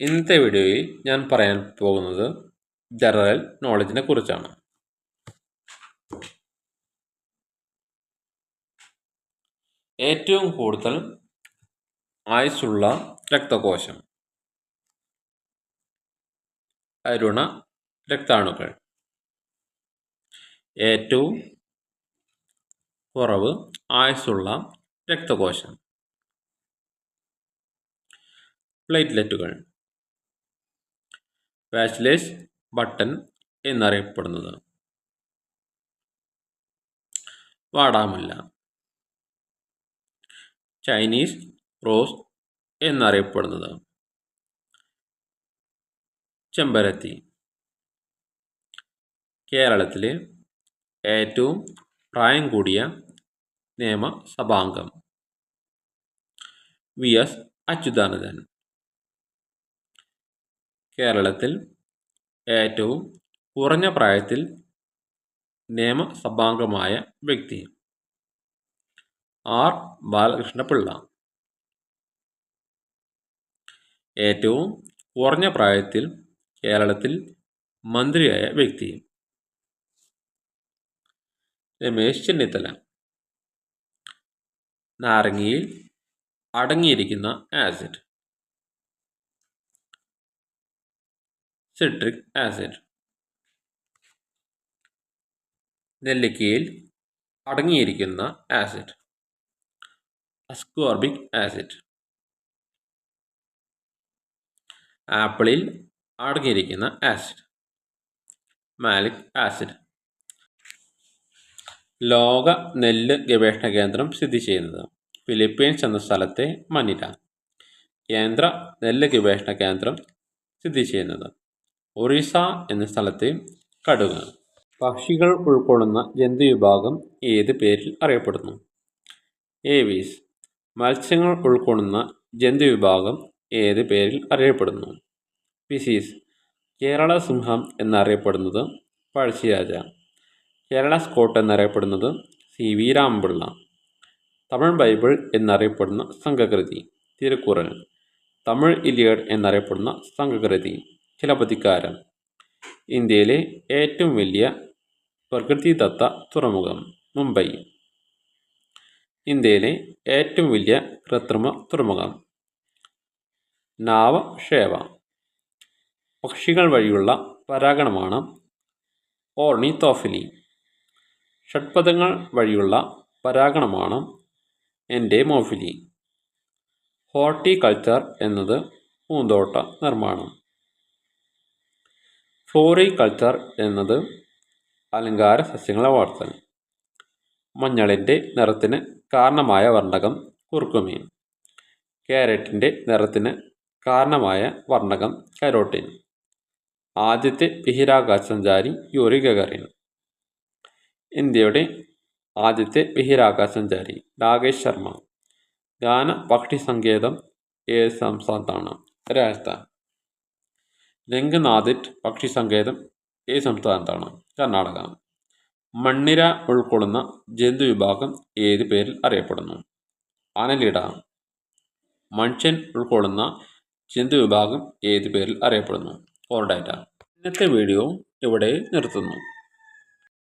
ഇന്നത്തെ വീഡിയോയിൽ ഞാൻ പറയാൻ പോകുന്നത് ജനറൽ നോളജിനെ കുറിച്ചാണ്. ഏറ്റവും കൂടുതൽ ആയുസ്സുള്ള രക്തകോശം അരുണ രക്താണുക്കൾ. ഏറ്റവും കുറവ് ആയുസ്സുള്ള രക്തകോശം പ്ലേറ്റ്ലെറ്റുകൾ. വാച്ലേസ് ബട്ടൺ എന്നറിയപ്പെടുന്നത്. വാടാമുല്ല. ചൈനീസ് റോസ് എന്നറിയപ്പെടുന്നത്. ചെമ്പരത്തി. കേരളത്തിലെ ഏറ്റവും പ്രായം കൂടിയ നിയമസഭാംഗം വി.എസ്. അച്യുതാനന്ദൻ. കേരളത്തിൽ ഏറ്റവും കുറഞ്ഞ പ്രായത്തിൽ നിയമസഭാംഗമായ വ്യക്തി ആർ. ബാലകൃഷ്ണപിള്ള. ഏറ്റവും കുറഞ്ഞ പ്രായത്തിൽ കേരളത്തിൽ മന്ത്രിയായ വ്യക്തി രമേശ് ചെന്നിത്തല. നാരങ്ങയിൽ അടങ്ങിയിരിക്കുന്ന ആസിഡ് സിട്രിക് ആസിഡ്. നെല്ലിക്കയിൽ അടങ്ങിയിരിക്കുന്ന ആസിഡ് അസ്കോർബിക് ആസിഡ്. ആപ്പിളിൽ അടങ്ങിയിരിക്കുന്ന ആസിഡ് മാലിക് ആസിഡ്. ലോക നെല്ല് ഗവേഷണ കേന്ദ്രം സ്ഥിതി ചെയ്യുന്നത് ഫിലിപ്പീൻസ് എന്ന സ്ഥലത്തെ മനില. കേന്ദ്ര നെല്ല് ഗവേഷണ കേന്ദ്രം സ്ഥിതി ചെയ്യുന്നത് ഒറീസ എന്ന സ്ഥലത്തെ കടുക്. പക്ഷികൾ ഉൾക്കൊള്ളുന്ന ജന്തുവിഭാഗം ഏത് പേരിൽ അറിയപ്പെടുന്നു? ഏവീസ്. മത്സ്യങ്ങൾ ഉൾക്കൊള്ളുന്ന ജന്തുവിഭാഗം ഏത് പേരിൽ അറിയപ്പെടുന്നു? ഫിഷീസ്. കേരള സിംഹം എന്നറിയപ്പെടുന്നത് പഴശ്ശിരാജ. കേരള സ്കോട്ട് എന്നറിയപ്പെടുന്നത് C.V. രാമപിള്ള. തമിഴ് ബൈബിൾ എന്നറിയപ്പെടുന്ന സംഘകൃതി തിരുക്കുറൽ. തമിഴ് ഇലിയഡ് എന്നറിയപ്പെടുന്ന സംഘകൃതി ചിലപ്പതികാരം. ഇന്ത്യയിലെ ഏറ്റവും വലിയ പ്രകൃതിദത്ത തുറമുഖം മുംബൈ. ഇന്ത്യയിലെ ഏറ്റവും വലിയ കൃത്രിമ തുറമുഖം നാവഷേവ. പക്ഷികൾ വഴിയുള്ള പരാഗണമാണ് ഓർണിത്തോഫിലി. ഷഡ്പദങ്ങൾ വഴിയുള്ള പരാഗണമാണ് എൻഡോമോഫിലി. ഹോർട്ടികൾച്ചർ എന്നത് പൂന്തോട്ട നിർമ്മാണം. ഫ്ലോറികൾച്ചർ എന്നത് അലങ്കാര സസ്യങ്ങളെ വളർത്തൽ. മഞ്ഞളിൻ്റെ നിറത്തിന് കാരണമായ വർണ്ണകം കുർക്കുമിൻ. ക്യാരറ്റിൻ്റെ നിറത്തിന് കാരണമായ വർണ്ണകം കരോട്ടിൻ. ആദ്യത്തെ ബഹിരാകാശ സഞ്ചാരി യൂറി ഗഗറിൻ. ഇന്ത്യയുടെ ആദ്യത്തെ ബഹിരാകാശ സഞ്ചാരി രാകേഷ് ശർമ്മ. ഗാന പക്ഷി സങ്കേതം ഏത് സംസ്ഥാനത്താണ്? രാജസ്ഥാൻ. രംഗനാഥിറ്റ് പക്ഷി സങ്കേതം ഏത് സംസ്ഥാനത്താണ്? കർണാടക. മണ്ണിര ഉൾക്കൊള്ളുന്ന ജന്തുവിഭാഗം ഏത് പേരിൽ അറിയപ്പെടുന്നു? അനലിഡ. മനുഷ്യൻ ഉൾക്കൊള്ളുന്ന ജന്തുവിഭാഗം ഏത് പേരിൽ അറിയപ്പെടുന്നു? കോർഡേറ്റ. ഇന്നത്തെ വീഡിയോ ഇവിടെ നിർത്തുന്നു.